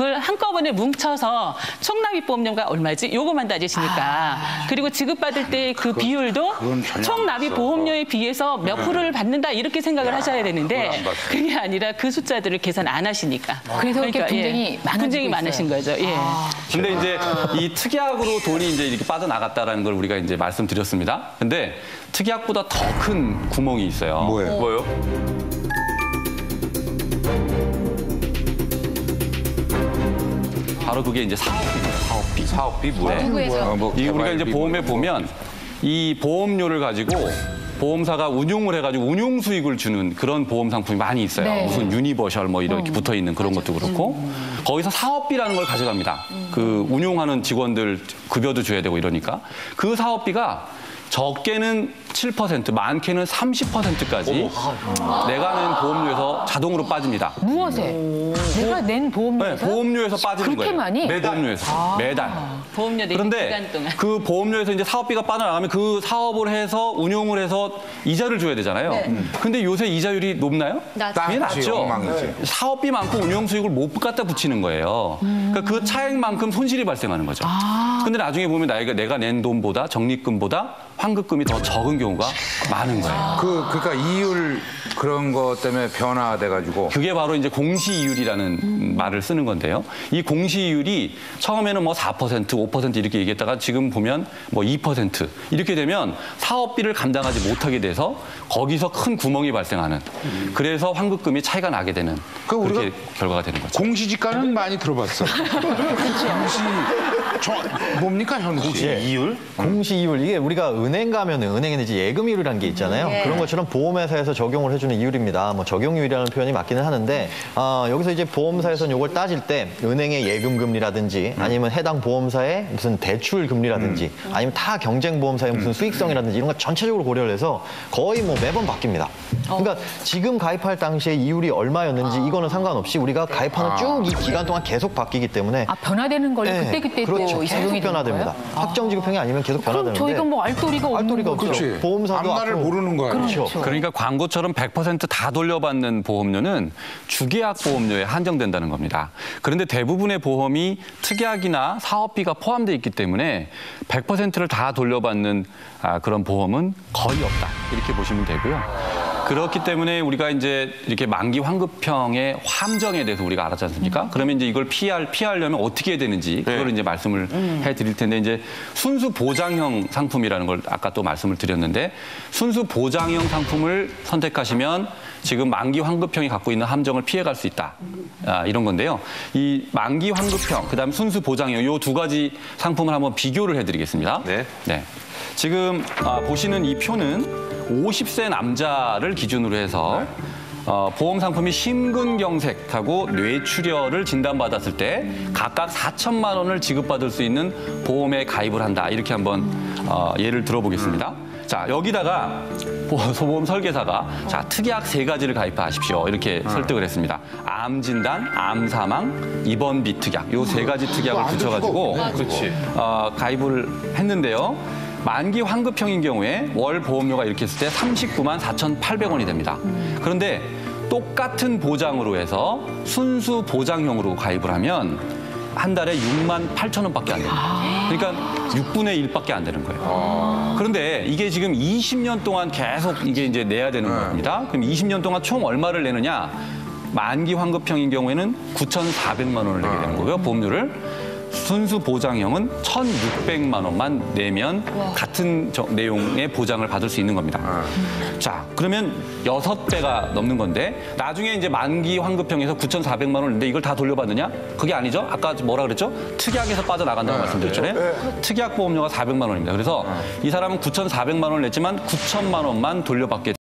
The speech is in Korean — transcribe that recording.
그걸 한꺼번에 뭉쳐서 총납입보험료가 얼마지? 요거만 따지시니까. 그리고 지급받을 때 그 비율도 총납입보험료에 비해서 몇 프로를 받는다 이렇게 생각을 하셔야 되는데 그게 아니라 그 숫자들을 계산 안 하시니까. 그래서 이렇게 분쟁이 많으신 거죠. 예. 근데 이제 이 특약으로 돈이 이제 이렇게 빠져나갔다라는 걸 우리가 이제 말씀드렸습니다. 근데 특약보다 더 큰 구멍이 있어요. 뭐요? 바로 그게 이제 사업비입니다. 사업비. 사업비 뭐야? 이게 우리가 이제 보험에 보면 이 보험료를 가지고 보험사가 운용을 해가지고 운용 수익을 주는 그런 보험 상품이 많이 있어요. 네. 무슨 유니버셜 뭐 이렇게 붙어 있는 그런 것도 그렇고 거기서 사업비라는 걸 가져갑니다. 그 운용하는 직원들 급여도 줘야 되고 이러니까 그 사업비가 적게는 7%, 많게는 30%까지 내가 낸 보험료에서 자동으로 빠집니다. 무엇에? 내가 낸 보험료에서? 네, 보험료에서 빠지는 그렇게 거예요. 많이? 보험료에서. 매달. 보험료 내는 그런데 기간 동안. 그 보험료에서 이제 사업비가 빠져나가면 그 사업을 해서 운용을 해서 이자를 줘야 되잖아요. 근데 요새 이자율이 높나요? 그게 낮죠. 엉망이지. 사업비 많고 운용 수익을 못 갖다 붙이는 거예요. 그러니까 그 차액만큼 손실이 발생하는 거죠. 근데 나중에 보면 내가 낸 돈보다 적립금보다 환급금이 더 적은 경우가 많은 거예요. 그러니까 이율 그런 것 때문에 변화돼가지고. 그게 바로 이제 공시이율이라는 말을 쓰는 건데요. 이 공시이율이 처음에는 뭐 4%, 5% 이렇게 얘기했다가 지금 보면 뭐 2% 이렇게 되면 사업비를 감당하지 못하게 돼서 거기서 큰 구멍이 발생하는. 그래서 환급금이 차이가 나게 되는 그렇게 결과가 되는 거죠. 공시지가는 많이 들어봤어. 뭡니까 현씨? 이율? 공시이율 이게 우리가 은행 가면 은행에 이제 예금이율이라는 게 있잖아요. 그런 것처럼 보험회사에서 적용을 해주는 이율입니다. 뭐 적용이율이라는 표현이 맞기는 하는데 여기서 이제 보험사에서는 이걸 따질 때 은행의 예금 금리라든지 아니면 해당 보험사의 무슨 대출 금리라든지 아니면 타 경쟁 보험사의 무슨 수익성이라든지 이런 거 전체적으로 고려를 해서 거의 뭐 매번 바뀝니다. 그러니까 지금 가입할 당시에 이율이 얼마였는지 이거는 상관없이 우리가 가입하는 쭉 이 기간 동안 계속 바뀌기 때문에 변화되는 걸 그때그때 그렇죠. 또 계속 적용이 되는 변화됩니다. 거예요? 확정 지급형이 아니면 계속 변화되는데 저희가 뭐 알도리가 없는 없죠. 그렇지. 보험사도 앞날을 앞으로 모르는 거야. 그렇죠. 그러니까 광고처럼 100% 돌려받는 보험료는 주계약 보험료에 한정된다는 겁니다. 그런데 대부분의 보험이 특약이나 사업비가 포함되어 있기 때문에 100%를 다 돌려받는 그런 보험은 거의 없다. 이렇게 보시면 되고요. 그렇기 때문에 우리가 이제 이렇게 만기 환급형의 함정에 대해서 우리가 알았지 않습니까? 그러면 이제 이걸 피하려면 어떻게 해야 되는지 그걸 이제 말씀을 해드릴 텐데 이제 순수 보장형 상품이라는 걸 아까 또 말씀을 드렸는데 순수 보장형 상품을 선택하시면 지금 만기 환급형이 갖고 있는 함정을 피해갈 수 있다. 이런 건데요. 이 만기 환급형, 그다음 순수 보장형 이 두 가지 상품을 한번 비교를 해드리겠습니다. 네. 지금 보시는 이 표는 50세 남자를 기준으로 해서 보험 상품이 심근경색하고 뇌출혈을 진단받았을 때 각각 4천만 원을 지급받을 수 있는 보험에 가입을 한다. 이렇게 한번 예를 들어보겠습니다. 자, 여기다가 소보험 설계사가 자, 특약 3가지를 가입하십시오. 이렇게 설득을 했습니다. 암 진단, 암 사망, 입원비 특약. 요 3가지 특약을 붙여가지고 가입을 했는데요. 만기 환급형인 경우에 월 보험료가 이렇게 했을 때 39만 4,800원이 됩니다. 그런데 똑같은 보장으로 해서 순수 보장형으로 가입을 하면 한 달에 6만 8천 원밖에 안 됩니다. 그러니까 6분의 1밖에 안 되는 거예요. 그런데 이게 지금 20년 동안 계속 이게 이제 내야 되는 겁니다. 그럼 20년 동안 총 얼마를 내느냐? 만기 환급형인 경우에는 9,400만 원을 내게 되는 거고요, 보험료를. 순수 보장형은 1,600만 원만 내면 같은 내용의 보장을 받을 수 있는 겁니다. 자, 그러면 6배가 넘는 건데 나중에 이제 만기 환급형에서 9,400만 원을 냈는데 이걸 다 돌려받느냐? 그게 아니죠. 아까 뭐라 그랬죠? 특약에서 빠져나간다고 말씀드렸잖아요. 특약 보험료가 400만 원입니다. 그래서 이 사람은 9,400만 원을 냈지만 9천만 원만 돌려받게